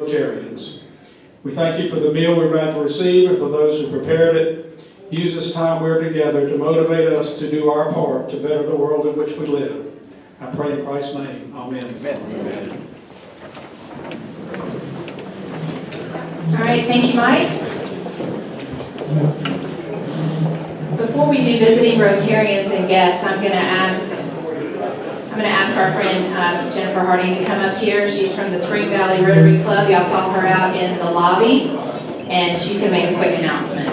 Rotarians. We thank you for the meal we're about to receive and for those who prepared it. Use this time we're together to motivate us to do our part to better the world in which we live. I pray in Christ's name. Amen. Amen. All right, thank you, Mike. Before we do visiting Rotarians and guests, I'm going to ask our friend Jennifer Harding to come up here. She's from the Spring Valley Rotary Club. Y'all saw her out in the lobby, and she's going to make a quick announcement.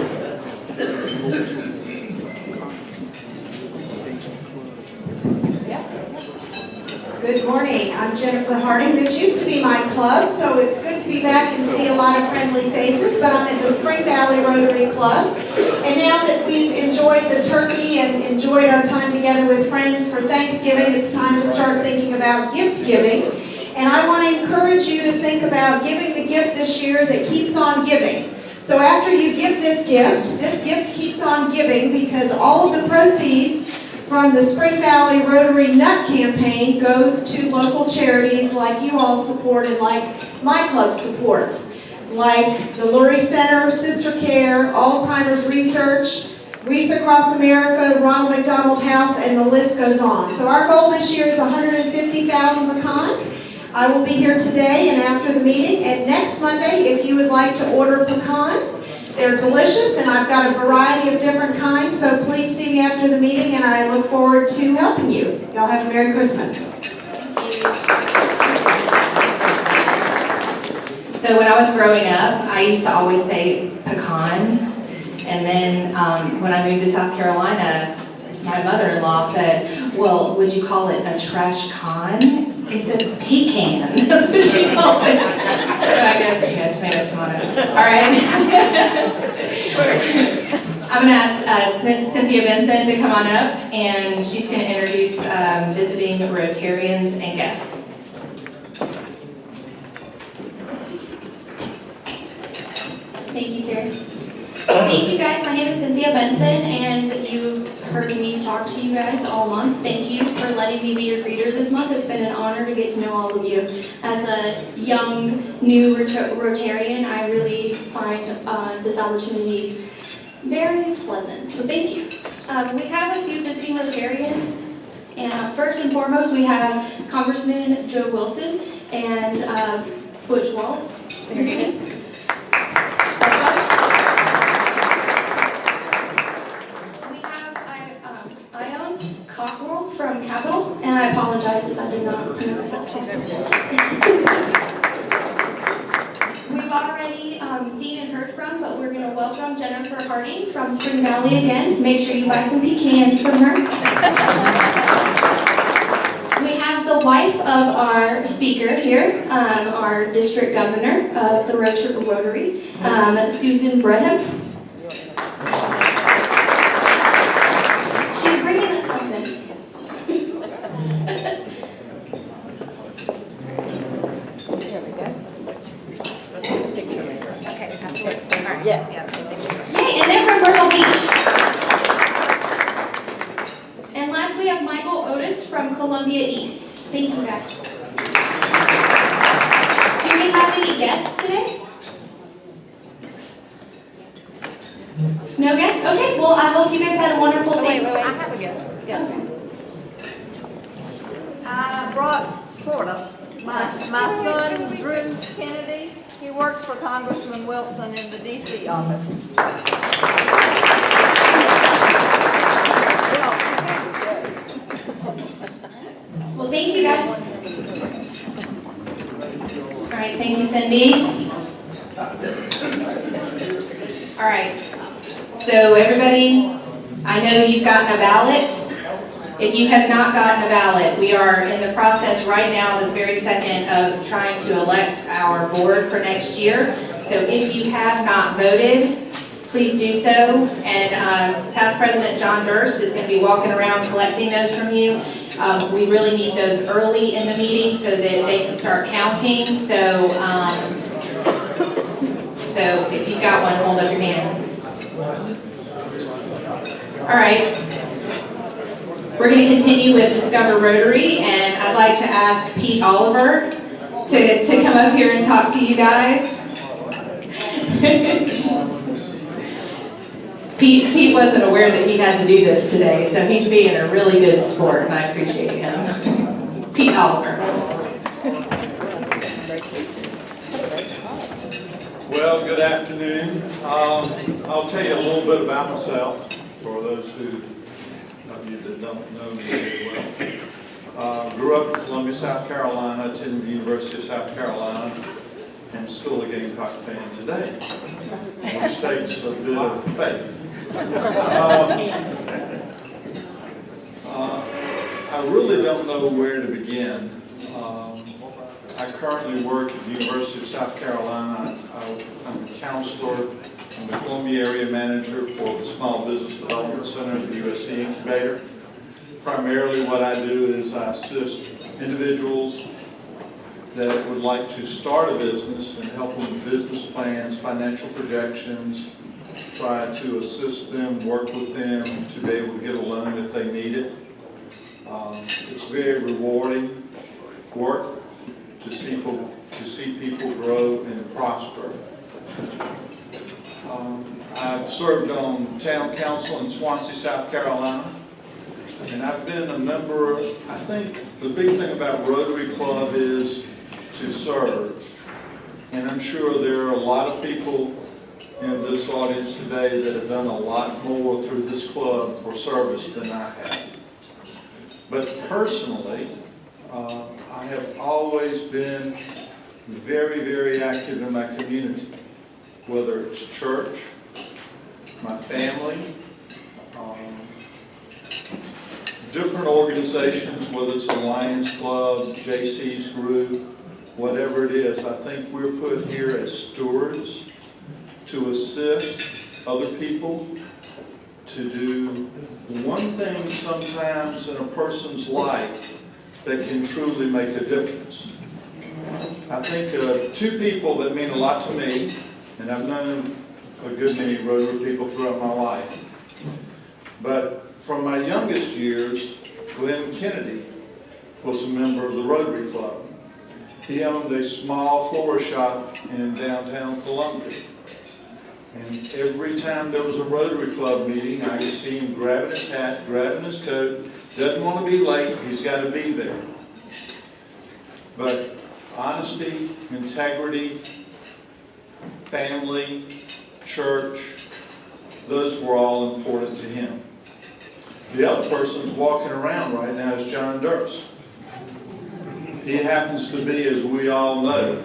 Good morning. I'm Jennifer Harding. This used to be my club, so it's good to be back and see a lot of friendly faces, but I'm in the Spring Valley Rotary Club. And now that we've enjoyed the turkey and enjoyed our time together with friends for Thanksgiving, it's time to start thinking about gift giving. And I want to encourage you to think about giving the gift this year that keeps on giving. So after you give this gift keeps on giving because all of the proceeds from the Spring Valley Rotary Nut Campaign goes to local charities like you all support and like my club supports, like the Lurie Center, Sister Care, Alzheimer's Research, Reese Across America, Ronald McDonald House, and the list goes on. So our goal this year is 150,000 pecans. I will be here today and after the meeting, and next Monday if you would like to order pecans. They're delicious, and I've got a variety of different kinds, so please see me after the meeting, and I look forward to helping you. Y'all have a Merry Christmas. So when I was growing up, I used to always say pecan, and then when I moved to South Carolina, my mother-in-law said, well, would you call it a trash con? It's a pecan. That's what she told me. So I guess, tomato. All right. I'm going to ask Cynthia Benson to come on up, and she's going to introduce visiting Rotarians and guests. Thank you, Carrie. Thank you guys. My name is Cynthia Benson, and you've heard me talk to you guys all month. Thank you for letting me be your greeter this month. It's been an honor to get to know all of you. As a young, new Rotarian, I really find this opportunity very pleasant. So thank you. We have a few visiting Rotarians, and first and foremost, we have Congressman Joe Wilson and Butch Wallace. From Capitol, and I apologize if I did not pronounce that. We've already seen and heard from, but we're going to welcome Jennifer Harding from Spring Valley again. Make sure you buy some pecans from her. We have the wife of our speaker here, our district governor of the Rotary, Susan Bradham. She's bringing us something. Yay, and they're from Myrtle Beach. And last we have Michael Otis from Columbia East. Thank you guys. Do we have any guests today? No guests? Okay, well I hope you guys had a wonderful day. I have a guest. Yes. Okay. I brought, sort of, my son, Drew Kennedy. He works for Congressman Wilson in the D.C. office. Well, thank you guys. All right, thank you, Cindy. All right, so everybody, I know you've gotten a ballot. If you have not gotten a ballot, we are in the process right now, this very second, of trying to elect our board for next year. So if you have not voted, please do so. And past President John Durst is going to be walking around collecting those from you. We really need those early in the meeting so that they can start counting. So, so if you've got one, hold up your hand. All right. We're going to continue with Discover Rotary, and I'd like to ask Pete Oliver to come up here and talk to you guys. Pete wasn't aware that he had to do this today, so he's being a really good sport, and I appreciate him. Pete Oliver. Well, good afternoon. I'll tell you a little bit about myself for those of you that don't know me very well. Grew up in Columbia, South Carolina, attended the University of South Carolina, and still a Gamecock fan today, which takes a bit of faith. I really don't know where to begin. I currently work at the University of South Carolina. I'm a counselor. I'm the Columbia area manager for the Small Business Development Center at the USC Incubator. Primarily what I do is I assist individuals that would like to start a business and help them with business plans, financial projections, try to assist them, work with them to be able to get a loan if they need it. It's very rewarding work to see people grow and prosper. I've served on town council in Swansea, South Carolina, and I've been a member. I think the big thing about Rotary Club is to serve, and I'm sure there are a lot of people in this audience today that have done a lot more through this club for service than I have. But personally, I have always been very, very active in my community, whether it's church, my family, different organizations, whether it's a Lions Club, JC's group, whatever it is. I think we're put here as stewards to assist other people to do one thing sometimes in a person's life that can truly make a difference. I think of two people that mean a lot to me, and I've known a good many Rotary people throughout my life. But from my youngest years, Glenn Kennedy was a member of the Rotary Club. He owned a small florist shop in downtown Columbia. And every time there was a Rotary Club meeting, I could see him grabbing his hat, grabbing his coat. Doesn't want to be late, he's got to be there. But honesty, integrity, family, church, those were all important to him. The other person who's walking around right now is John Durst. He happens to be, as we all know,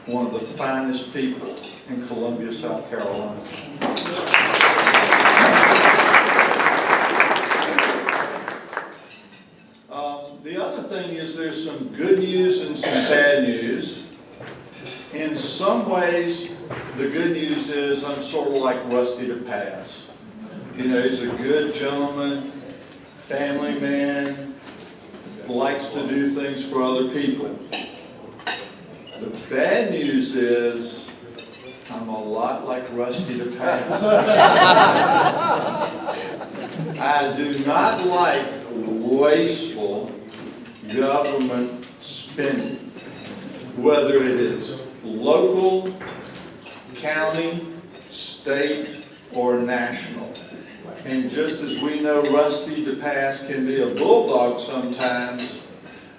one of the finest people in Columbia, South Carolina. The other thing is there's some good news and some bad news. In some ways, the good news is I'm sort of like Rusty the Pass. You know, he's a good gentleman, family man, likes to do things for other people. The bad news is I'm a lot like Rusty the Pass. I do not like wasteful government spending, whether it is local, county, state, or national. And just as we know Rusty the Pass can be a bulldog sometimes,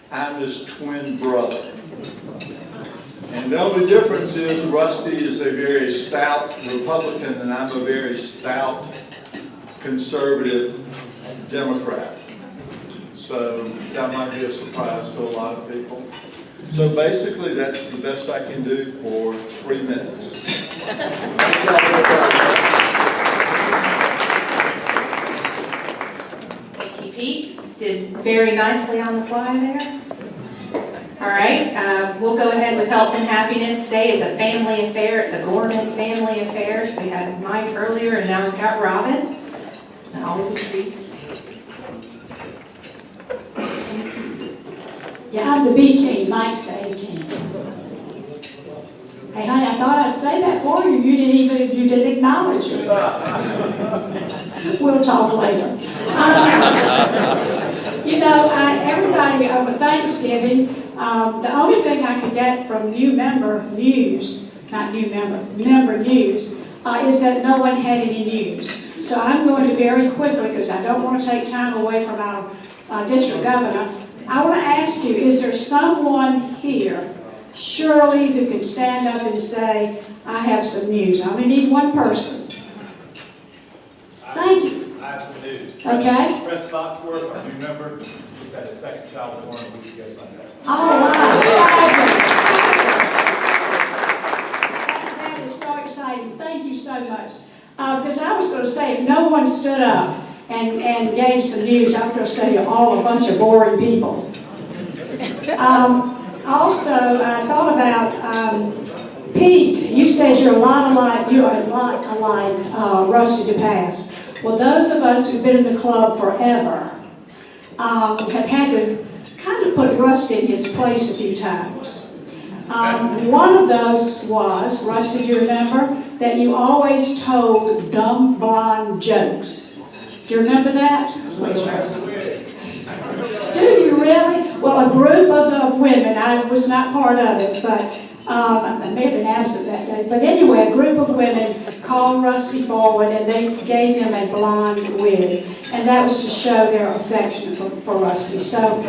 I'm his twin brother. And the only difference is Rusty is a very stout Republican and I'm a very stout conservative Democrat. So that might be a surprise to a lot of people. So basically that's the best I can do for 3 minutes. Thank you, Pete. Did very nicely on the fly there. All right, we'll go ahead with health and happiness. Today is a family affair. It's a Gorman family affair. So we had Mike earlier, and now we've got Robin. And always a treat. Yeah, I'm the B team, Mike's the A team. Hey honey, I thought I'd say that for you. You didn't acknowledge it. We'll talk later. You know, everybody over Thanksgiving, the only thing I can get from member news, is that no one had any news. So I'm going to very quickly, because I don't want to take time away from our district governor, I want to ask you, is there someone here, surely, who can stand up and say, I have some news? I only need one person. Thank you. I have some news. Okay. Chris Foxworth, our new member, just had a second child born a week ago Sunday. All right. Fabulous. That is so exciting. Thank you so much. Because I was going to say, if no one stood up and gave some news, I was going to say you're all a bunch of boring people. Also, I thought about Pete. You said you're a lot alike Rusty DePass. Well, those of us who've been in the club forever have had to kind of put Rusty in his place a few times. One of those was, Rusty, do you remember, that you always told dumb blonde jokes? Do you remember that? Do you really? Well, a group of women, I was not part of it, but I may have been absent that day. But anyway, a group of women called Rusty forward and they gave him a blonde wig. And that was to show their affection for Rusty. So,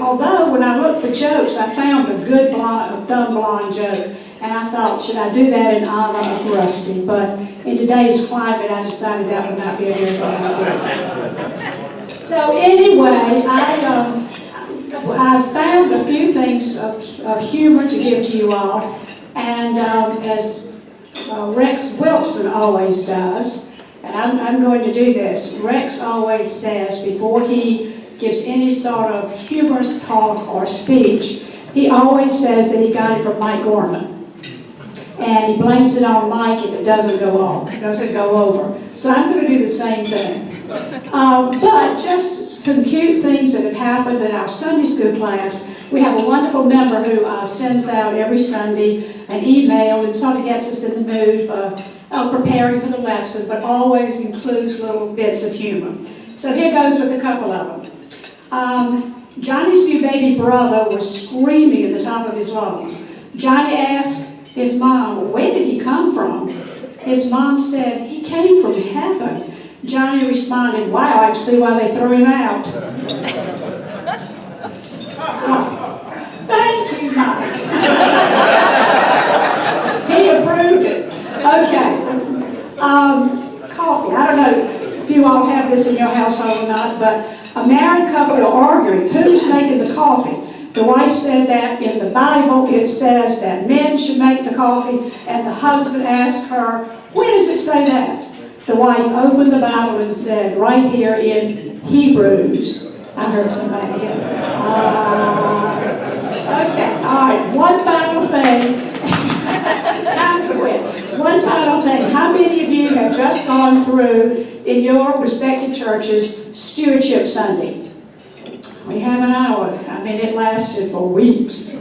although when I looked for jokes, I found a good dumb blonde joke. And I thought, should I do that in honor of Rusty? But in today's climate, I decided that would not be a very good idea. So anyway, I found a few things of humor to give to you all. And as Rex Wilson always does, and I'm going to do this, Rex always says before he gives any sort of humorous talk or speech, he always says that he got it from Mike Gorman. And he blames it on Mike if it doesn't go over. So I'm going to do the same thing. But just some cute things that have happened in our Sunday school class. We have a wonderful member who sends out every Sunday an email and sort of gets us in the mood for preparing for the lesson, but always includes little bits of humor. So here goes with a couple of them. Johnny's new baby brother was screaming at the top of his lungs. Johnny asked his mom, where did he come from? His mom said, he came from heaven. Johnny responded, wow, I can see why they threw him out. Thank you, Mike. He approved it. Okay. Coffee. I don't know if you all have this in your household or not, but a married couple are arguing who's making the coffee. The wife said that in the Bible it says that men should make the coffee, and the husband asked her, where does it say that? The wife opened the Bible and said, right here in Hebrews. I heard somebody here. Okay, all right, one final thing. Time to quit. One final thing. How many of you have just gone through, in your respective churches, Stewardship Sunday? We haven't ours. I mean, it lasted for weeks.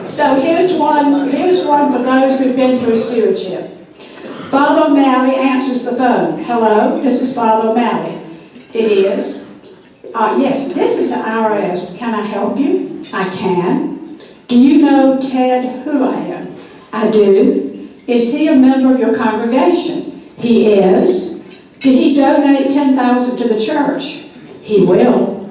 So here's one for those who've been through stewardship. Father O'Malley answers the phone. Hello, this is Father O'Malley. It is. Yes, this is the IRS. Can I help you? I can. Do you know Ted Houlihan? I do. Is he a member of your congregation? He is. Did he donate $10,000 to the church? He will.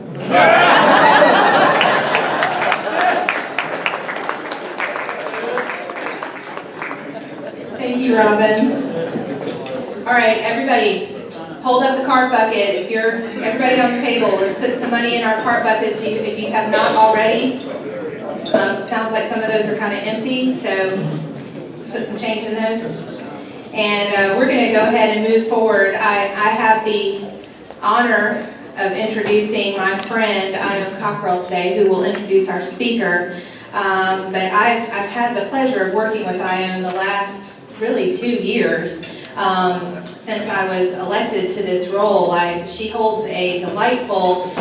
Thank you, Robin. All right, everybody, hold up the cart bucket. Everybody on the table, let's put some money in our cart buckets if you have not already. Sounds like some of those are kind of empty, so let's put some change in those. And we're going to go ahead and move forward. I have the honor of introducing my friend, Ione Cockrell, today, who will introduce our speaker. But I've had the pleasure of working with Ione the last, really, 2 years. Since I was elected to this role. She holds a delightful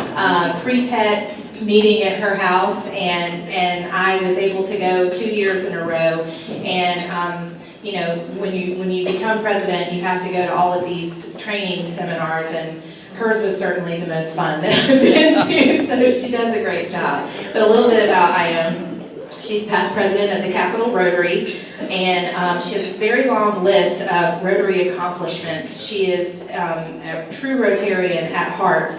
pre-pets meeting at her house, and I was able to go 2 years in a row. And you know, when you become president, you have to go to all of these training seminars, and Hers was certainly the most fun that I've been to, so she does a great job. But a little bit about Ione. She's past president of the Capitol Rotary, and she has this very long list of Rotary accomplishments. She is a true Rotarian at heart.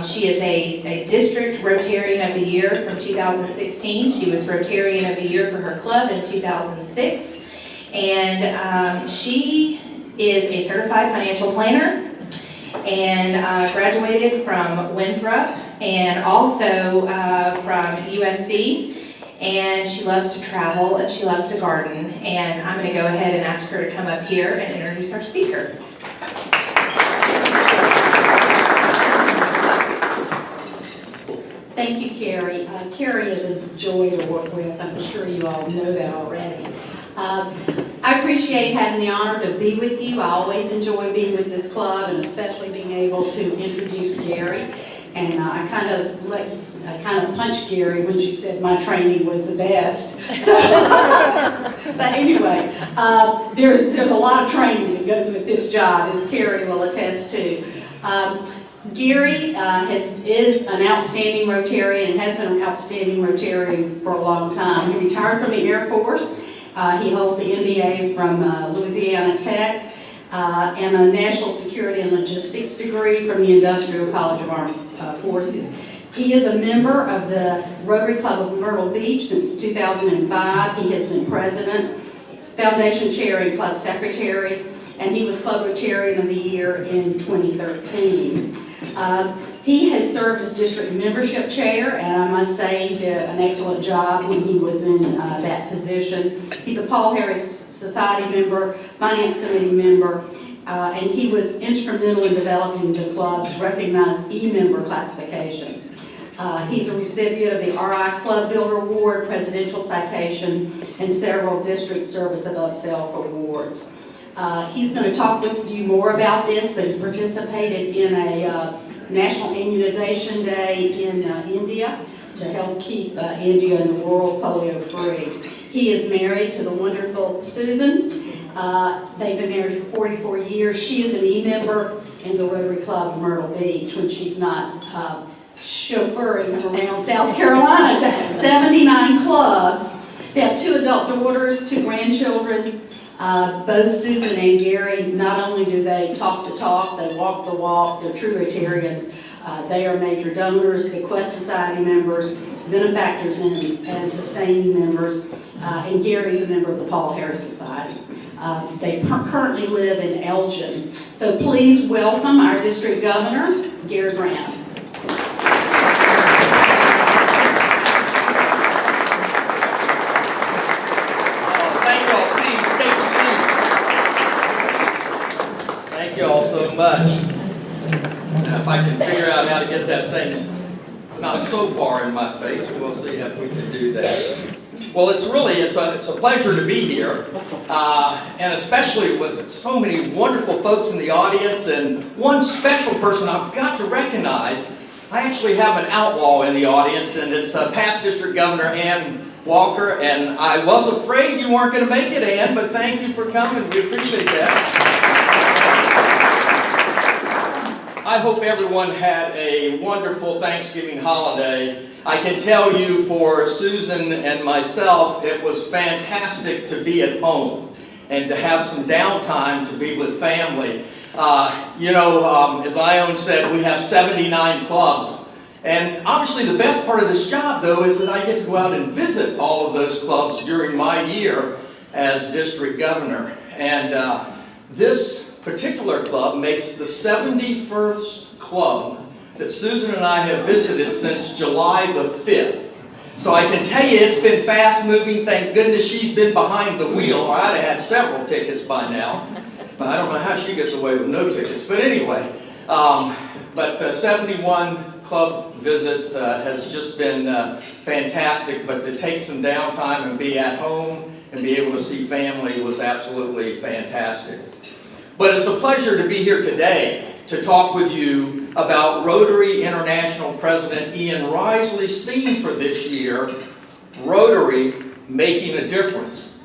She is a District Rotarian of the Year from 2016. She was Rotarian of the Year for her club in 2006. And she is a certified financial planner and graduated from Winthrop and also from USC. And she loves to travel and she loves to garden. And I'm going to go ahead and ask her to come up here and introduce our speaker. Thank you, Carrie. Carrie is a joy to work with. I'm sure you all know that already. I appreciate having the honor to be with you. I always enjoy being with this club and especially being able to introduce Gary. And I kind of punched Gary when she said my training was the best. So, but anyway, there's a lot of training that goes with this job, as Carrie will attest to. Gary is an outstanding Rotarian and has been an outstanding Rotarian for a long time. He retired from the Air Force. He holds the MBA from Louisiana Tech and a National Security and Logistics degree from the Industrial College of Armed Forces. He is a member of the Rotary Club of Myrtle Beach since 2005. He has been president, foundation chair, and club secretary, and he was Club Rotarian of the Year in 2013. He has served as district membership chair, and I must say he did an excellent job when he was in that position. He's a Paul Harris Society member, Finance Committee member, and he was instrumental in developing the club's recognized E-member classification. He's a recipient of the RI Club Builder Award, Presidential Citation, and several District Service Above Self awards. He's going to talk with you more about this, but he participated in a National Immunization Day in India to help keep India and the world polio-free. He is married to the wonderful Susan. They've been married for 44 years. She is an E-member in the Rotary Club of Myrtle Beach when she's not chauffeuring around South Carolina to 79 clubs. They have 2 adult daughters, 2 grandchildren. Both Susan and Gary, not only do they talk the talk, they walk the walk, they're true Rotarians. They are major donors, Bequest Society members, benefactors and sustaining members, and Gary's a member of the Paul Harris Society. They currently live in Elgin. So please welcome our district governor, Gary Bradham. Thank you all so much. Now, if I can figure out how to get that thing not so far in my face, we'll see if we can do that. Well, it's a pleasure to be here, and especially with so many wonderful folks in the audience, and one special person I've got to recognize. I actually have an outlaw in the audience, and it's past District Governor Ann Walker, and I was afraid you weren't going to make it, Ann, but thank you for coming. We appreciate that. I hope everyone had a wonderful Thanksgiving holiday. I can tell you for Susan and myself, it was fantastic to be at home and to have some downtime to be with family. As Ione said, we have 79 clubs. And obviously the best part of this job, though, is that I get to go out and visit all of those clubs during my year as district governor. And this particular club makes the 71st club that Susan and I have visited since July the 5th. So I can tell you it's been fast moving. Thank goodness she's been behind the wheel, or I'd have had several tickets by now. But I don't know how she gets away with no tickets. But anyway, 71 club visits has just been fantastic. But to take some downtime and be at home and be able to see family was absolutely fantastic. But it's a pleasure to be here today to talk with you about Rotary International President Ian Risley's theme for this year, Rotary Making a Difference,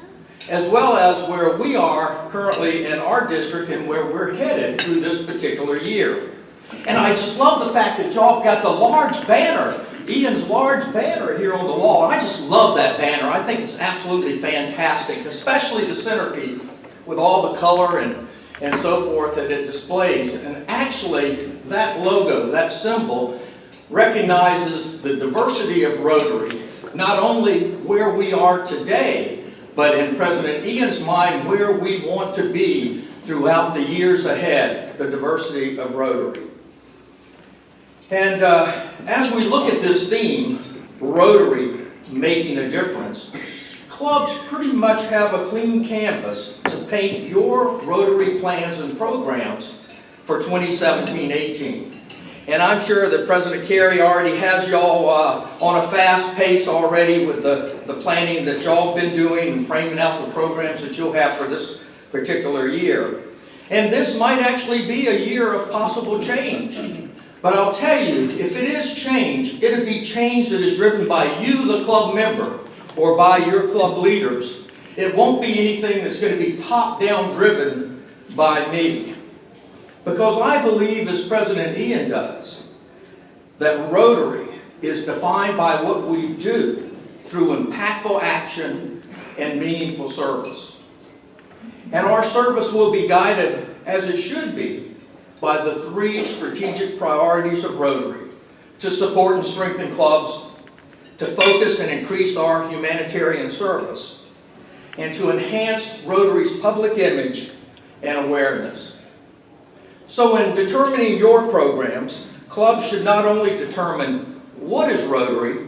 as well as where we are currently in our district and where we're headed through this particular year. And I just love the fact that y'all have got the large banner, Ian's large banner here on the wall. I just love that banner. I think it's absolutely fantastic, especially the centerpiece with all the color and so forth that it displays. And actually, that logo, that symbol, recognizes the diversity of Rotary, not only where we are today, but in President Ian's mind, where we want to be throughout the years ahead, the diversity of Rotary. And as we look at this theme, Rotary making a difference, clubs pretty much have a clean canvas to paint your Rotary plans and programs for 2017-18. And I'm sure that President Carey already has y'all on a fast pace already with the planning that y'all have been doing and framing out the programs that you'll have for this particular year. And this might actually be a year of possible change. But I'll tell you, if it is change, it'll be change that is driven by you, the club member, or by your club leaders. It won't be anything that's going to be top-down driven by me. Because I believe, as President Ian does, that Rotary is defined by what we do through impactful action and meaningful service. And our service will be guided, as it should be, by the 3 strategic priorities of Rotary: to support and strengthen clubs, to focus and increase our humanitarian service, and to enhance Rotary's public image and awareness. So in determining your programs, clubs should not only determine what is Rotary,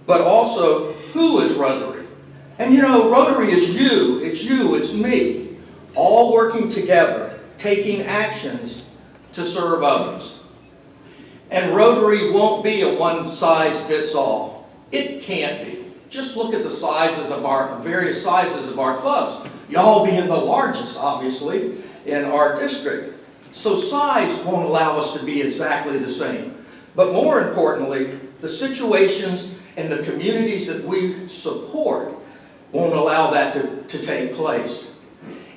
but also who is Rotary. And you know, Rotary is you, it's me, all working together, taking actions to serve others. And Rotary won't be a one-size-fits-all. It can't be. Just look at the sizes of our various sizes of our clubs. Y'all being the largest, obviously, in our district. So size won't allow us to be exactly the same. But more importantly, the situations and the communities that we support won't allow that to take place.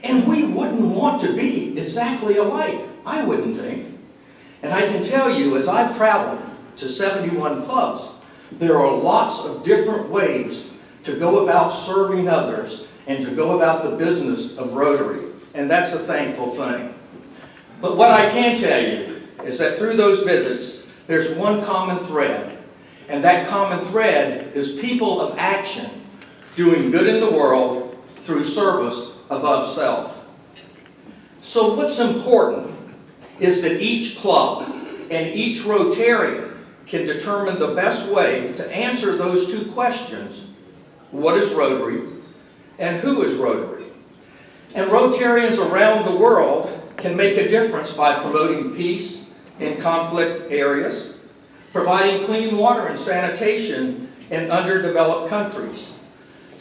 And we wouldn't want to be exactly alike, I wouldn't think. And I can tell you, as I've traveled to 71 clubs, there are lots of different ways to go about serving others and to go about the business of Rotary. And that's a thankful thing. But what I can tell you is that through those visits, there's one common thread. And that common thread is people of action doing good in the world through service above self. So what's important is that each club and each Rotarian can determine the best way to answer those 2 questions: what is Rotary and who is Rotary? And Rotarians around the world can make a difference by promoting peace in conflict areas, providing clean water and sanitation in underdeveloped countries,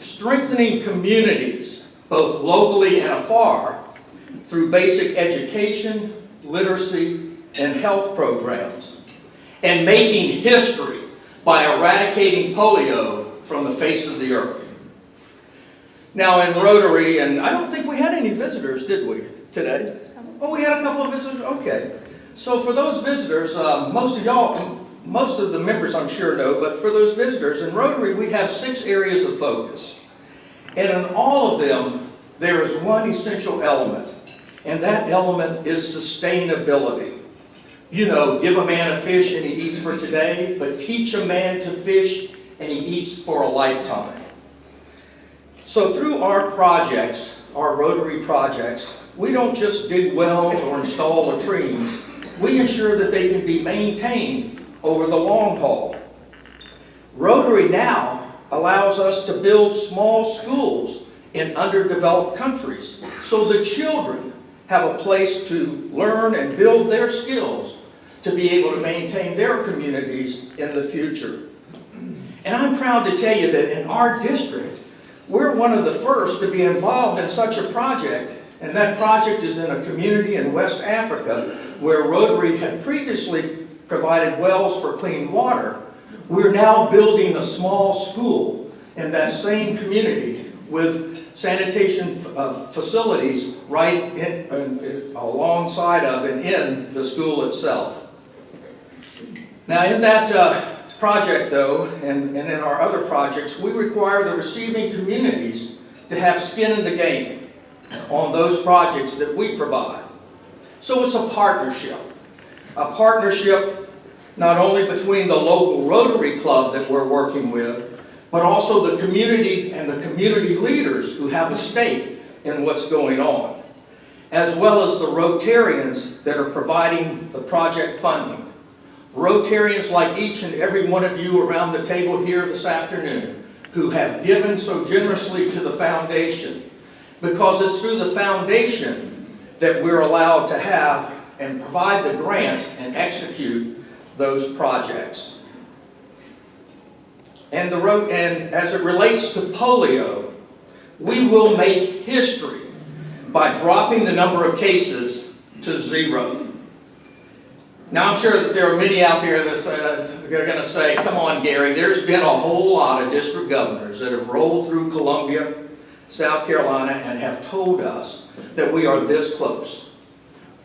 strengthening communities, both locally and afar, through basic education, literacy, and health programs, and making history by eradicating polio from the face of the earth. Now in Rotary, and I don't think we had any visitors, did we, today? Oh, we had a couple of visitors? Okay. So for those visitors, most of the members I'm sure know, but for those visitors, in Rotary we have 6 areas of focus. And in all of them, there is one essential element, and that element is sustainability. You know, give a man a fish and he eats for today, but teach a man to fish and he eats for a lifetime. So through our projects, our Rotary projects, we don't just dig wells or install latrines. We ensure that they can be maintained over the long haul. Rotary now allows us to build small schools in underdeveloped countries so the children have a place to learn and build their skills to be able to maintain their communities in the future. And I'm proud to tell you that in our district, we're one of the first to be involved in such a project, and that project is in a community in West Africa where Rotary had previously provided wells for clean water. We're now building a small school in that same community with sanitation facilities right alongside of and in the school itself. Now, in that project, though, and in our other projects, we require the receiving communities to have skin in the game on those projects that we provide. So it's a partnership not only between the local Rotary Club that we're working with, but also the community and the community leaders who have a stake in what's going on, as well as the Rotarians that are providing the project funding. Rotarians like each and every one of you around the table here this afternoon who have given so generously to the foundation, because it's through the foundation that we're allowed to have and provide the grants and execute those projects. And as it relates to polio, we will make history by dropping the number of cases to 0. Now, I'm sure that there are many out there that are going to say, come on, Gary, there's been a whole lot of district governors that have rolled through Columbia, South Carolina, and have told us that we are this close.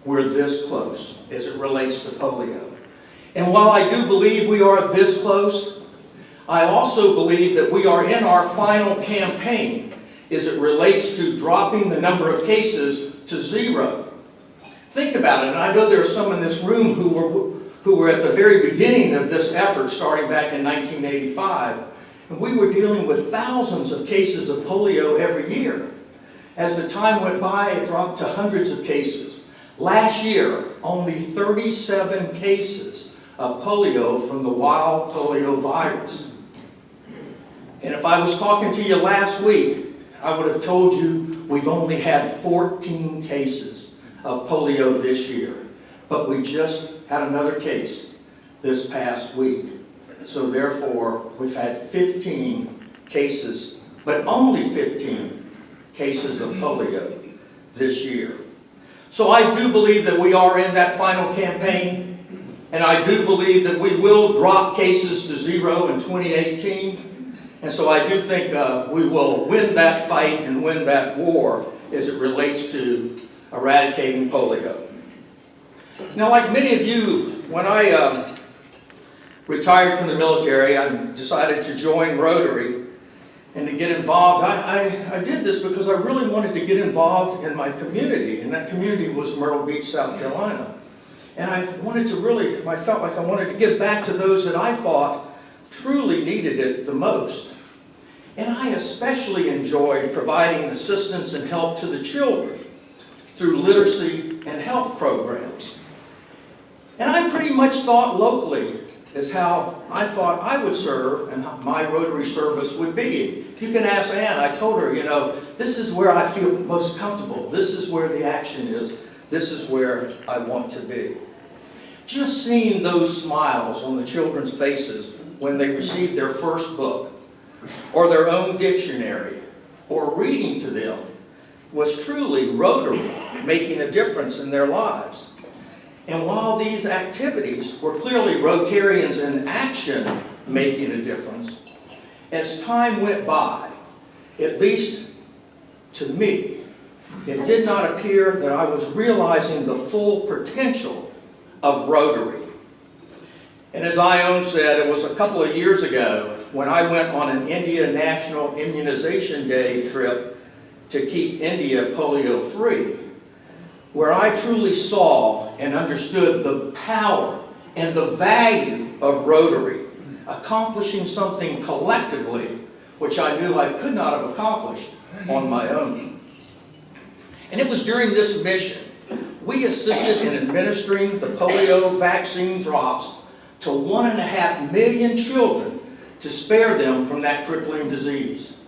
We're this close as it relates to polio. And while I do believe we are this close, I also believe that we are in our final campaign as it relates to dropping the number of cases to 0. Think about it, and I know there are some in this room who were at the very beginning of this effort starting back in 1985, and we were dealing with thousands of cases of polio every year. As the time went by, it dropped to hundreds of cases. Last year, only 37 cases of polio from the wild polio virus. And if I was talking to you last week, I would have told you we've only had 14 cases of polio this year. But we just had another case this past week. So therefore, we've had 15 cases, but only 15 cases of polio this year. So I do believe that we are in that final campaign, and I do believe that we will drop cases to 0 in 2018. And so I do think we will win that fight and win that war as it relates to eradicating polio. Now, like many of you, when I retired from the military, I decided to join Rotary and to get involved. I did this because I really wanted to get involved in my community, and that community was Myrtle Beach, South Carolina. And I felt like I wanted to give back to those that I thought truly needed it the most. And I especially enjoyed providing assistance and help to the children through literacy and health programs. And I pretty much thought locally is how I thought I would serve and how my Rotary service would be. If you can ask Ann, I told her, this is where I feel most comfortable. This is where the action is. This is where I want to be. Just seeing those smiles on the children's faces when they received their first book or their own dictionary or reading to them was truly Rotary making a difference in their lives. And while these activities were clearly Rotarians in action making a difference, as time went by, at least to me, it did not appear that I was realizing the full potential of Rotary. And as Ione said, it was a couple of years ago when I went on an India National Immunization Day trip to keep India polio-free, where I truly saw and understood the power and the value of Rotary, accomplishing something collectively, which I knew I could not have accomplished on my own. And it was during this mission, we assisted in administering the polio vaccine drops to 1.5 million children to spare them from that crippling disease.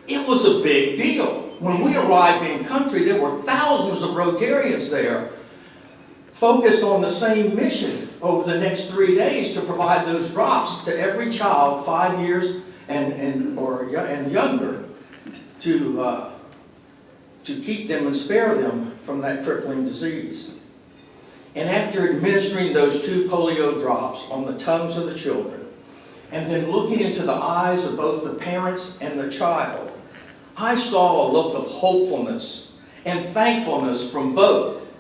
It was a big deal. When we arrived in country, there were thousands of Rotarians there focused on the same mission over the next 3 days to provide those drops to every child 5 years and younger to keep them and spare them from that crippling disease. And after administering those 2 polio drops on the tongues of the children, and then looking into the eyes of both the parents and the child, I saw a look of hopefulness and thankfulness from both.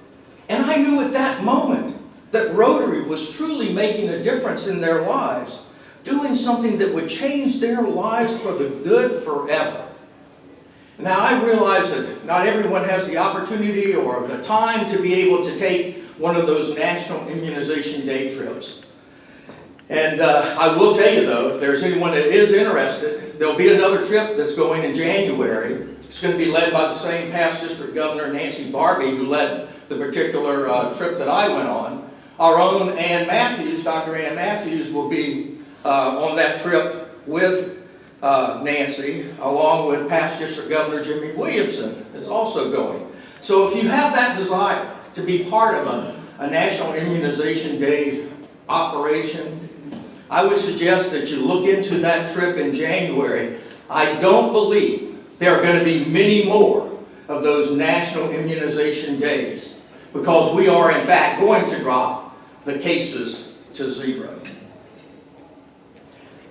And I knew at that moment that Rotary was truly making a difference in their lives, doing something that would change their lives for the good forever. Now, I realize that not everyone has the opportunity or the time to be able to take one of those National Immunization Day trips. And I will tell you, though, if there's anyone that is interested, there'll be another trip that's going in January. It's going to be led by the same past district governor, Nancy Barbie, who led the particular trip that I went on. Our own Ann Matthews, Dr. Ann Matthews, will be on that trip with Nancy, along with past district governor Jimmy Williamson is also going. So if you have that desire to be part of a National Immunization Day operation, I would suggest that you look into that trip in January. I don't believe there are going to be many more of those National Immunization Days, because we are in fact going to drop the cases to 0.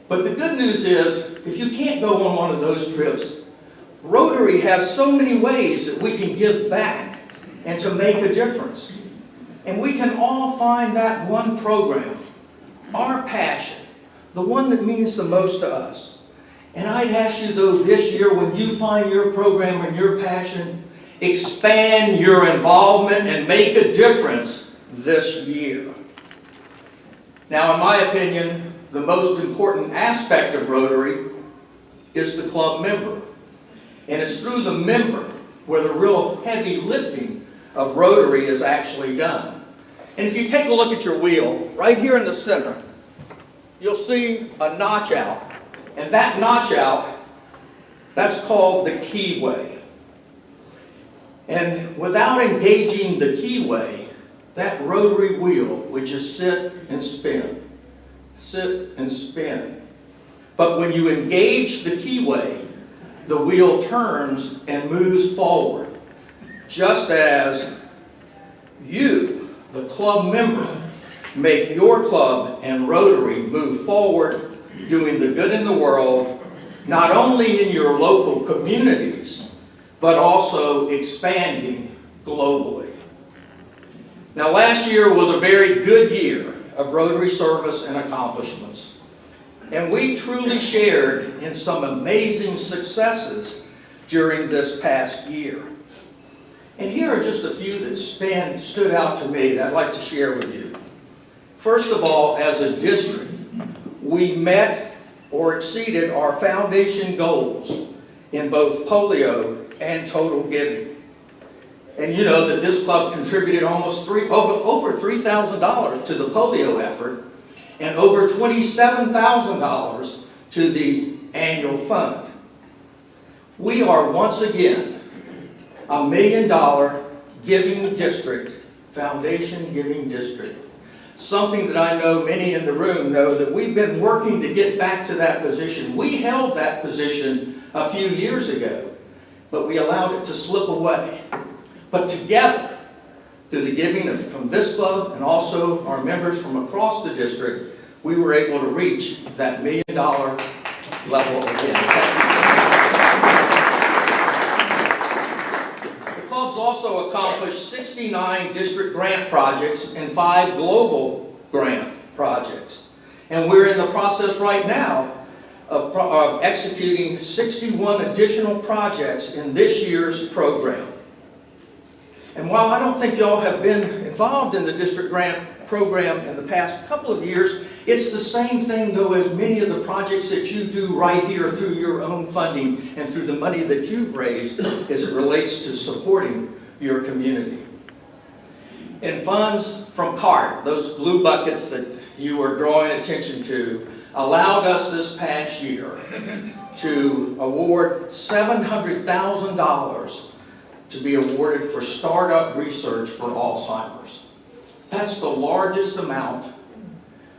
But the good news is, if you can't go on one of those trips, Rotary has so many ways that we can give back and to make a difference. And we can all find that one program, our passion, the one that means the most to us. And I'd ask you, though, this year, when you find your program and your passion, expand your involvement and make a difference this year. Now, in my opinion, the most important aspect of Rotary is the club member. And it's through the member where the real heavy lifting of Rotary is actually done. And if you take a look at your wheel, right here in the center, you'll see a notch out. And that notch out, that's called the keyway. And without engaging the keyway, that rotary wheel would just sit and spin. Sit and spin. But when you engage the keyway, the wheel turns and moves forward, just as you, the club member, make your club and Rotary move forward, doing the good in the world, not only in your local communities, but also expanding globally. Now, last year was a very good year of Rotary service and accomplishments. And we truly shared in some amazing successes during this past year. And here are just a few that stood out to me that I'd like to share with you. First of all, as a district, we met or exceeded our foundation goals in both polio and total giving. And you know that this club contributed almost over $3,000 to the polio effort and over $27,000 to the annual fund. We are once again a $1 million giving district, foundation giving district. Something that I know many in the room know that we've been working to get back to that position. We held that position a few years ago, but we allowed it to slip away. But together, through the giving from this club and also our members from across the district, we were able to reach that $1 million level again. The club's also accomplished 69 district grant projects and 5 global grant projects. And we're in the process right now of executing 61 additional projects in this year's program. And while I don't think y'all have been involved in the district grant program in the past couple of years, it's the same thing, though, as many of the projects that you do right here through your own funding and through the money that you've raised as it relates to supporting your community. And funds from CART, those blue buckets that you are drawing attention to, allowed us this past year to award $700,000 to be awarded for startup research for Alzheimer's. That's the largest amount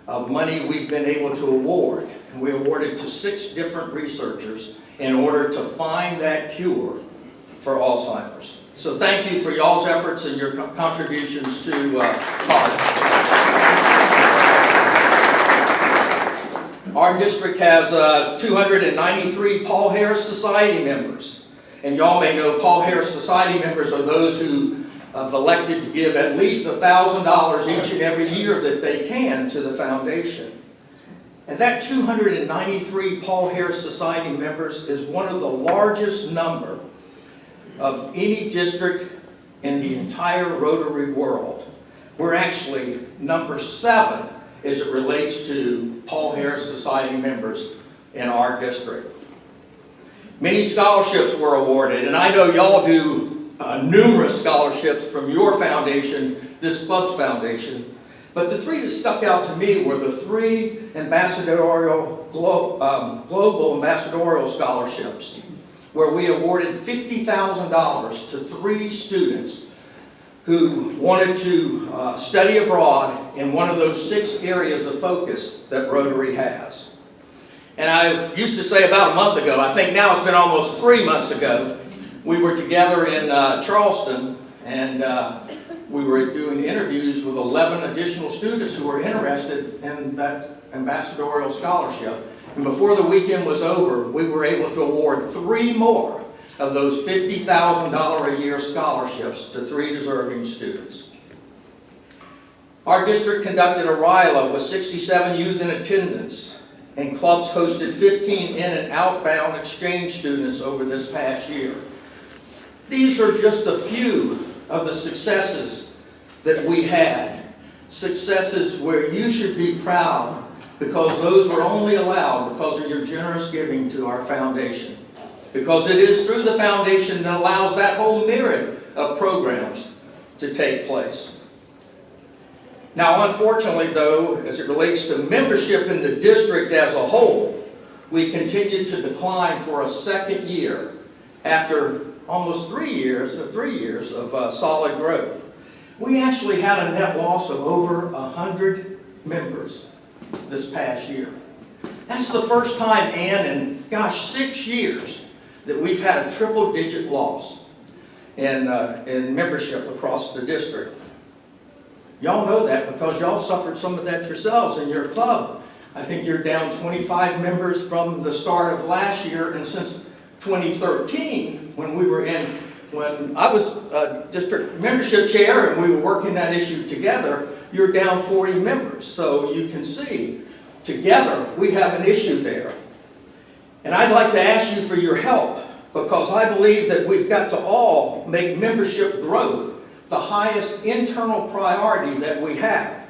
of money we've been able to award. And we awarded to 6 different researchers in order to find that cure for Alzheimer's. So thank you for y'all's efforts and your contributions to CART. Our district has 293 Paul Harris Society members. And y'all may know Paul Harris Society members are those who have elected to give at least $1,000 each and every year that they can to the foundation. And that 293 Paul Harris Society members is one of the largest number of any district in the entire Rotary world. We're actually number 7 as it relates to Paul Harris Society members in our district. Many scholarships were awarded, and I know y'all do numerous scholarships from your foundation, this club's foundation, but the 3 that stuck out to me were the 3 global ambassadorial scholarships, where we awarded $50,000 to 3 students who wanted to study abroad in one of those 6 areas of focus that Rotary has. And I used to say about a month ago, I think now it's been almost 3 months ago, we were together in Charleston, and we were doing interviews with 11 additional students who were interested in that ambassadorial scholarship. And before the weekend was over, we were able to award 3 more of those $50,000 a year scholarships to 3 deserving students. Our district conducted a RILA with 67 youth in attendance, and clubs hosted 15 in- and outbound exchange students over this past year. These are just a few of the successes that we had. Successes where you should be proud, because those were only allowed because of your generous giving to our foundation. Because it is through the foundation that allows that whole myriad of programs to take place. Now, unfortunately, though, as it relates to membership in the district as a whole, we continue to decline for a second year after almost 3 years of solid growth. We actually had a net loss of over 100 members this past year. That's the first time, Ann, in, 6 years that we've had a triple-digit loss in membership across the district. Y'all know that because y'all suffered some of that yourselves in your club. I think you're down 25 members from the start of last year, and since 2013, when I was district membership chair and we were working that issue together, you're down 40 members. So you can see, together, we have an issue there. And I'd like to ask you for your help, because I believe that we've got to all make membership growth the highest internal priority that we have.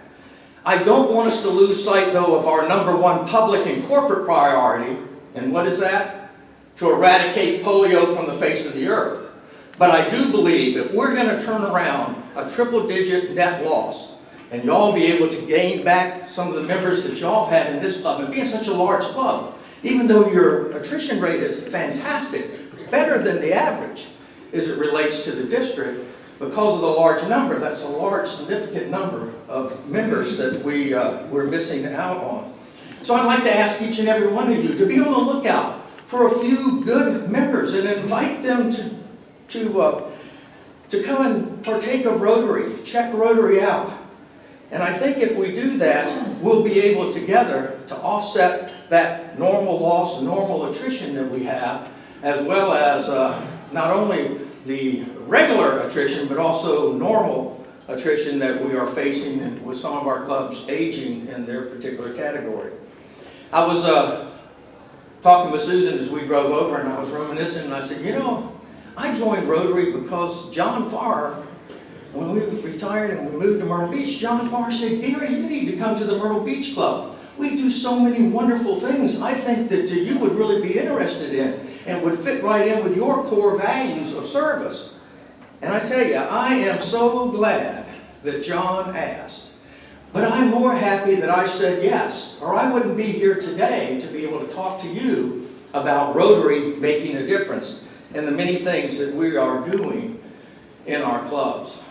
I don't want us to lose sight, though, of our number 1 public and corporate priority. And what is that? To eradicate polio from the face of the earth. But I do believe if we're going to turn around a triple-digit net loss, and y'all be able to gain back some of the members that y'all have had in this club, and being such a large club, even though your attrition rate is fantastic, better than the average as it relates to the district, because of the large number, that's a large, significant number of members that we're missing out on. So I'd like to ask each and every one of you to be on the lookout for a few good members and invite them to come and partake of Rotary, check Rotary out. And I think if we do that, we'll be able together to offset that normal loss, normal attrition that we have, as well as not only the regular attrition, but also normal attrition that we are facing with some of our clubs aging in their particular category. I was talking with Susan as we drove over, and I was reminiscing, and I said, I joined Rotary because John Farr, when we retired and we moved to Myrtle Beach, John Farr said, Gary, you need to come to the Myrtle Beach Club. We do so many wonderful things I think that you would really be interested in and would fit right in with your core values of service. And I tell you, I am so glad that John asked. But I'm more happy that I said yes, or I wouldn't be here today to be able to talk to you about Rotary making a difference in the many things that we are doing in our clubs.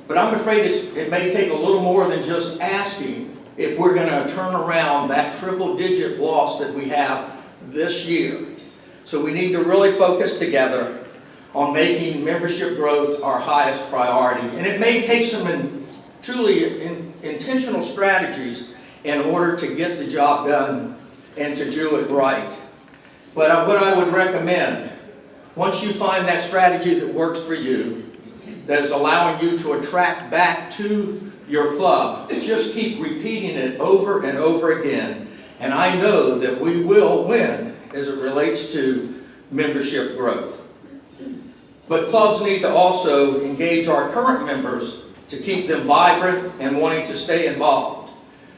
But I'm afraid it may take a little more than just asking if we're going to turn around that triple-digit loss that we have this year. So we need to really focus together on making membership growth our highest priority. And it may take some truly intentional strategies in order to get the job done and to do it right. But what I would recommend, once you find that strategy that works for you, that is allowing you to attract back to your club. Just keep repeating it over and over again. And I know that we will win as it relates to membership growth. But clubs need to also engage our current members to keep them vibrant and wanting to stay involved.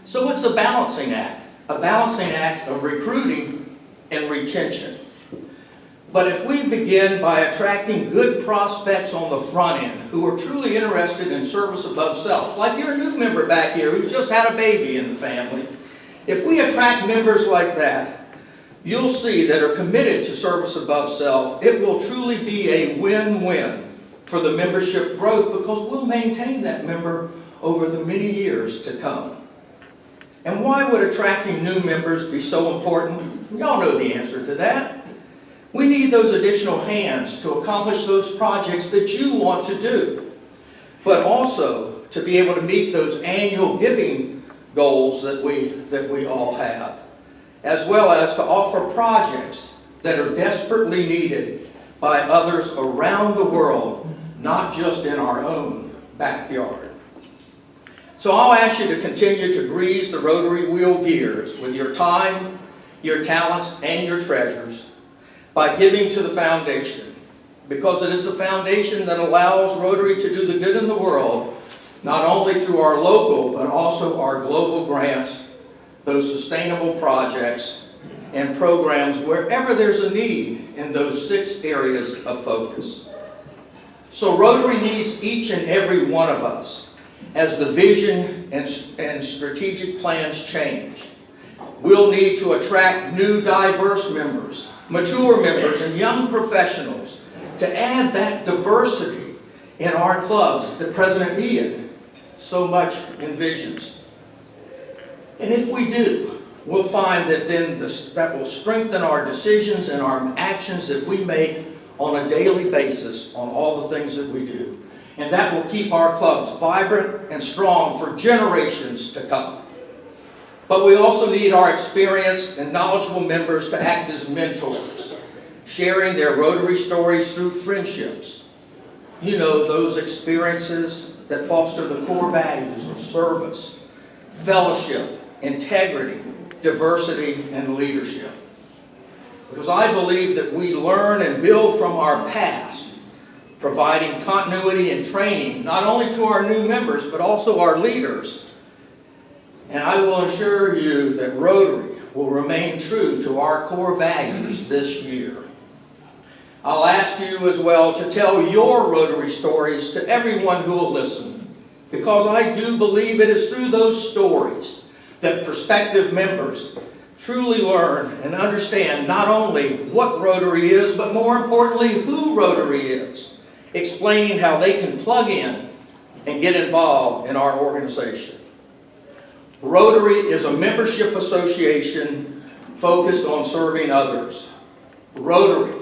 So it's a balancing act of recruiting and retention. But if we begin by attracting good prospects on the front end who are truly interested in service above self, like your new member back here who just had a baby in the family, if we attract members like that, you'll see that are committed to service above self, it will truly be a win-win for the membership growth because we'll maintain that member over the many years to come. And why would attracting new members be so important? We all know the answer to that. We need those additional hands to accomplish those projects that you want to do, but also to be able to meet those annual giving goals that we all have, as well as to offer projects that are desperately needed by others around the world, not just in our own backyard. So I'll ask you to continue to grease the rotary wheel gears with your time, your talents, and your treasures by giving to the foundation, because it is the foundation that allows Rotary to do the good in the world, not only through our local, but also our global grants, those sustainable projects, and programs wherever there's a need in those 6 areas of focus. So Rotary needs each and every one of us as the vision and strategic plans change. We'll need to attract new diverse members, mature members, and young professionals to add that diversity in our clubs that President Ian so much envisions. And if we do, we'll find that then that will strengthen our decisions and our actions that we make on a daily basis on all the things that we do. And that will keep our clubs vibrant and strong for generations to come. But we also need our experienced and knowledgeable members to act as mentors, sharing their Rotary stories through friendships. You know, those experiences that foster the core values of service, fellowship, integrity, diversity, and leadership. Because I believe that we learn and build from our past, providing continuity and training, not only to our new members, but also our leaders. And I will assure you that Rotary will remain true to our core values this year. I'll ask you as well to tell your Rotary stories to everyone who will listen, because I do believe it is through those stories that prospective members truly learn and understand not only what Rotary is, but more importantly, who Rotary is, explaining how they can plug in and get involved in our organization. Rotary is a membership association focused on serving others. Rotary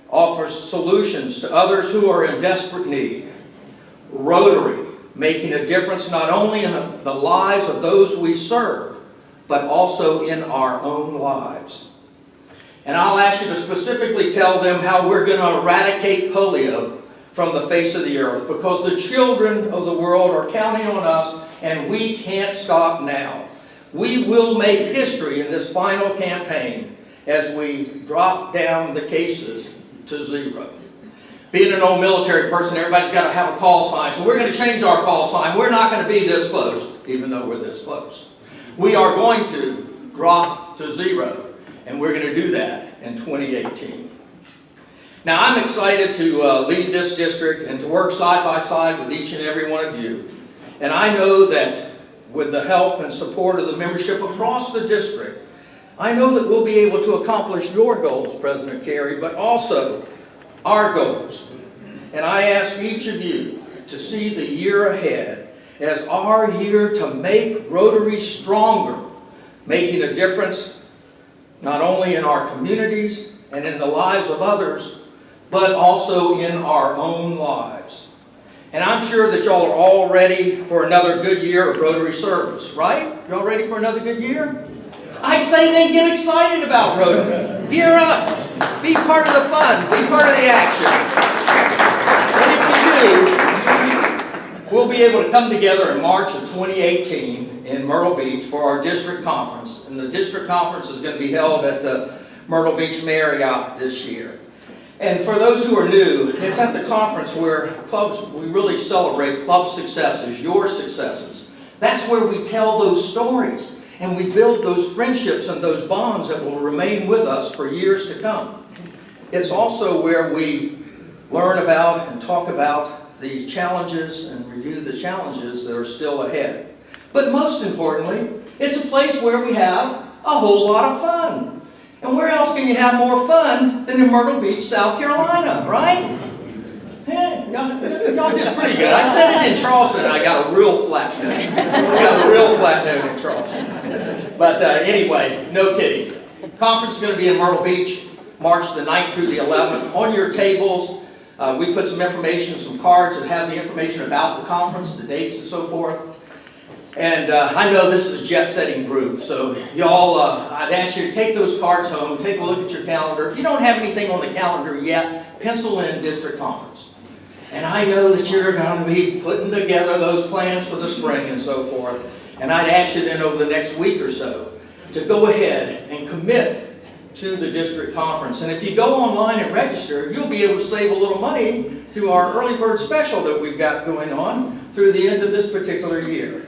offers solutions to others who are in desperate need. Rotary making a difference not only in the lives of those we serve, but also in our own lives. And I'll ask you to specifically tell them how we're going to eradicate polio from the face of the earth, because the children of the world are counting on us, and we can't stop now. We will make history in this final campaign as we drop down the cases to 0. Being an old military person, everybody's got to have a call sign, so we're going to change our call sign. We're not going to be this close, even though we're this close. We are going to drop to 0, and we're going to do that in 2018. Now, I'm excited to lead this district and to work side by side with each and every one of you. And I know that with the help and support of the membership across the district, I know that we'll be able to accomplish your goals, President Carey, but also our goals. And I ask each of you to see the year ahead as our year to make Rotary stronger, making a difference not only in our communities and in the lives of others, but also in our own lives. And I'm sure that y'all are all ready for another good year of Rotary service, right? Y'all ready for another good year? I say then get excited about Rotary. Gear up. Be part of the fun. Be part of the action. And if you do, we'll be able to come together in March of 2018 in Myrtle Beach for our district conference. And the district conference is going to be held at the Myrtle Beach Marriott this year. And for those who are new, it's at the conference where we really celebrate club successes, your successes. That's where we tell those stories and we build those friendships and those bonds that will remain with us for years to come. It's also where we learn about and talk about the challenges and review the challenges that are still ahead. But most importantly, it's a place where we have a whole lot of fun. And where else can you have more fun than in Myrtle Beach, South Carolina, right? Y'all did pretty good. I said it in Charleston and I got a real flat note. I got a real flat note in Charleston. But anyway, no kidding. Conference is going to be in Myrtle Beach, March the 9th through the 11th. On your tables, we put some information, some cards that have the information about the conference, the dates and so forth. And I know this is a jet-setting group, so y'all, I'd ask you to take those cards home, take a look at your calendar. If you don't have anything on the calendar yet, pencil in district conference. And I know that you're going to be putting together those plans for the spring and so forth. And I'd ask you then over the next week or so to go ahead and commit to the district conference. And if you go online and register, you'll be able to save a little money through our early bird special that we've got going on through the end of this particular year.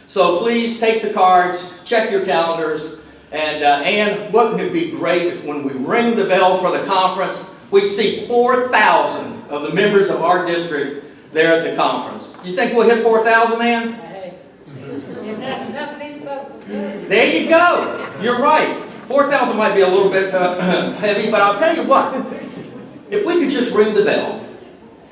So please take the cards, check your calendars, and Ann, wouldn't it be great if when we ring the bell for the conference, we'd see 4,000 of the members of our district there at the conference. You think we'll hit 4,000, Ann? There you go. You're right. 4,000 might be a little bit heavy, but I'll tell you what. If we could just ring the bell,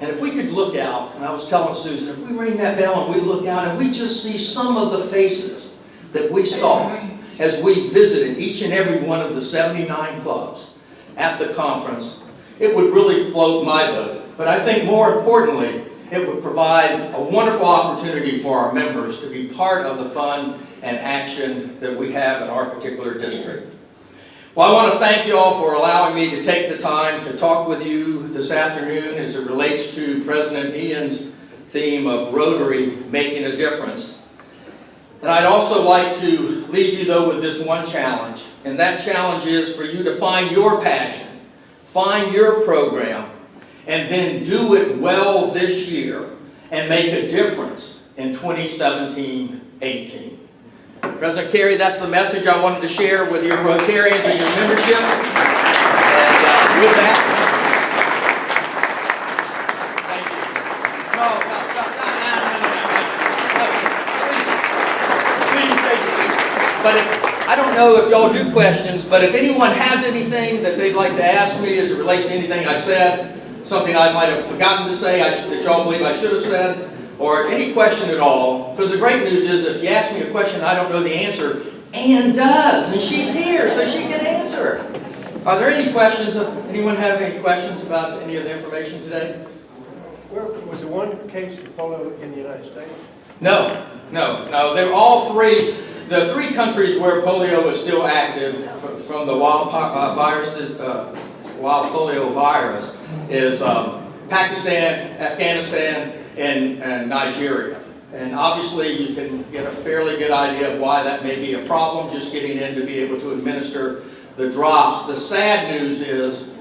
and if we could look out, and I was telling Susan, if we ring that bell and we look out and we just see some of the faces that we saw as we visited each and every one of the 79 clubs at the conference, it would really float my boat. But I think more importantly, it would provide a wonderful opportunity for our members to be part of the fun and action that we have in our particular district. Well, I want to thank you all for allowing me to take the time to talk with you this afternoon as it relates to President Ian's theme of Rotary making a difference. And I'd also like to leave you though with this one challenge, and that challenge is for you to find your passion, find your program, and then do it well this year and make a difference in 2017-18. President Carey, that's the message I wanted to share with your Rotarians and your membership. And with that, thank you. Please take your seat. But I don't know if y'all do questions, but if anyone has anything that they'd like to ask me as it relates to anything I said, something I might have forgotten to say that y'all believe I should have said, or any question at all, because the great news is if you ask me a question I don't know the answer, Ann does, and she's here, so she can answer. Are there any questions? Anyone have any questions about any of the information today? Was there one case of polio in the United States? No. They're all three. The three countries where polio is still active from the wild polio virus is Pakistan, Afghanistan, and Nigeria. And obviously you can get a fairly good idea of why that may be a problem, just getting in to be able to administer the drops. The sad news is,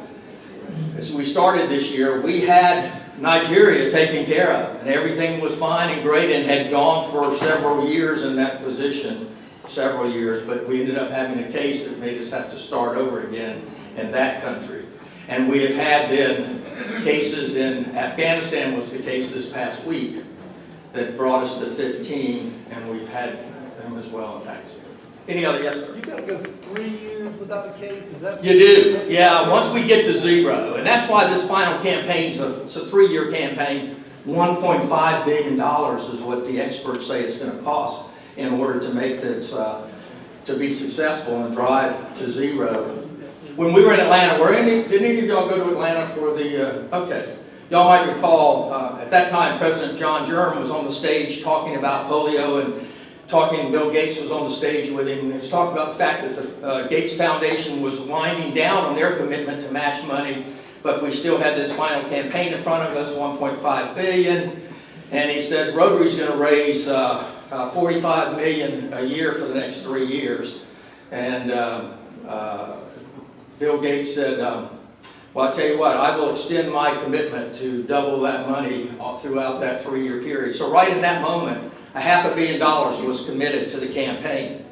as we started this year, we had Nigeria taken care of, and everything was fine and great and had gone for several years in that position, but we ended up having a case that made us have to start over again in that country. And we have had then cases in Afghanistan was the case this past week that brought us to 15, and we've had them as well in Pakistan. Any other? Yes, sir? You got to go 3 years without a case? Is that you do, yeah, once we get to 0. And that's why this final campaign is a 3-year campaign. $1.5 billion is what the experts say it's going to cost in order to make this, to be successful and drive to 0. When we were in Atlanta, did any of y'all go to Atlanta for the, okay. Y'all might recall, at that time, President John Germ was on the stage talking about polio and Bill Gates was on the stage with him. He was talking about the fact that the Gates Foundation was winding down on their commitment to match money, but we still had this final campaign in front of us, $1.5 billion. And he said Rotary's going to raise $45 million a year for the next 3 years. And Bill Gates said, well, I'll tell you what, I will extend my commitment to double that money throughout that 3-year period. So right in that moment, $500 million was committed to the campaign.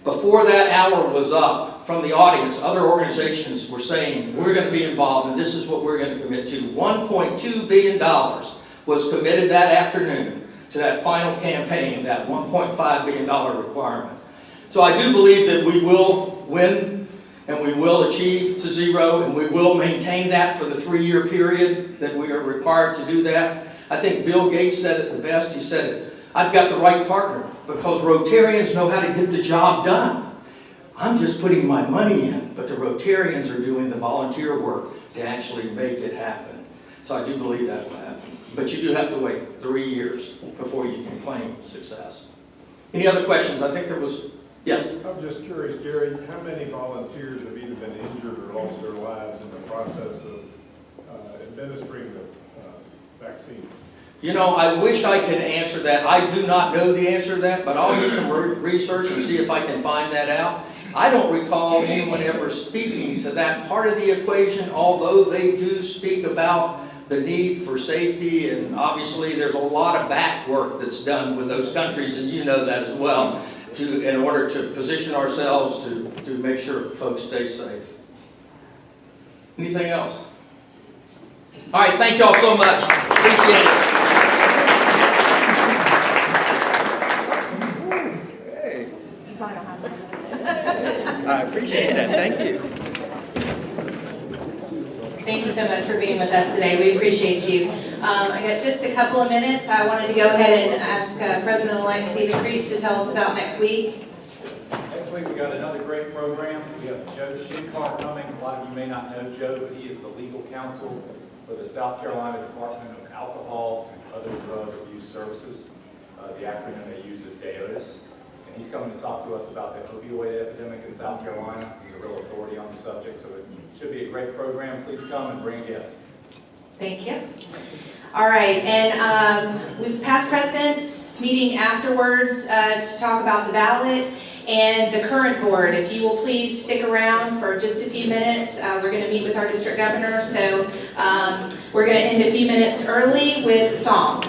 Before that hour was up, from the audience, other organizations were saying, we're going to be involved and this is what we're going to commit to. $1.2 billion was committed that afternoon to that final campaign, that $1.5 billion requirement. So I do believe that we will win and we will achieve to zero and we will maintain that for the 3-year period that we are required to do that. I think Bill Gates said it the best. He said, I've got the right partner because Rotarians know how to get the job done. I'm just putting my money in, but the Rotarians are doing the volunteer work to actually make it happen. So I do believe that will happen. But you do have to wait 3 years before you can claim success. Any other questions? I think there was, yes? I'm just curious, Gary, how many volunteers have either been injured or lost their lives in the process of administering the vaccine? You know, I wish I could answer that. I do not know the answer to that, but I'll do some research and see if I can find that out. I don't recall anyone ever speaking to that part of the equation, although they do speak about the need for safety, and obviously there's a lot of back work that's done with those countries, and you know that as well, in order to position ourselves to make sure folks stay safe. Anything else? All right, thank y'all so much. Appreciate it. I appreciate that. Thank you. Thank you so much for being with us today. We appreciate you. I got just a couple of minutes. I wanted to go ahead and ask President-elect Stephen Creech to tell us about next week. Next week we got another great program. We have Joe Schinkar coming. A lot of you may not know Joe, but he is the legal counsel for the South Carolina Department of Alcohol and Other Drug Abuse Services. The acronym they use is DAODAS. And he's coming to talk to us about the opioid epidemic in South Carolina. He's a real authority on the subject, so it should be a great program. Please come and bring a gift. Thank you. All right, and we past presidents meeting afterwards to talk about the ballot and the current board. If you will please stick around for just a few minutes. We're going to meet with our district governor, so we're going to end a few minutes early with song.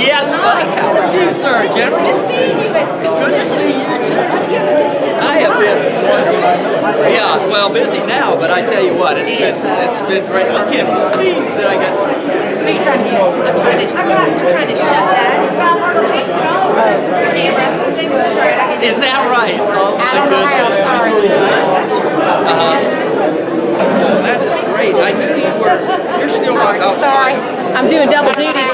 Yes, Mike. How are you, sir, General? Good to see you. Good to see you, too. I have been, yeah, well, busy now, but I tell you what, it's been great. I can't believe that I got sick. What are you trying to do? I'm trying to shut that. The camera. That's right. Is that right? Oh, I don't know how. Sorry. That is great. I knew you were. You're still right. Sorry, I'm doing double duty.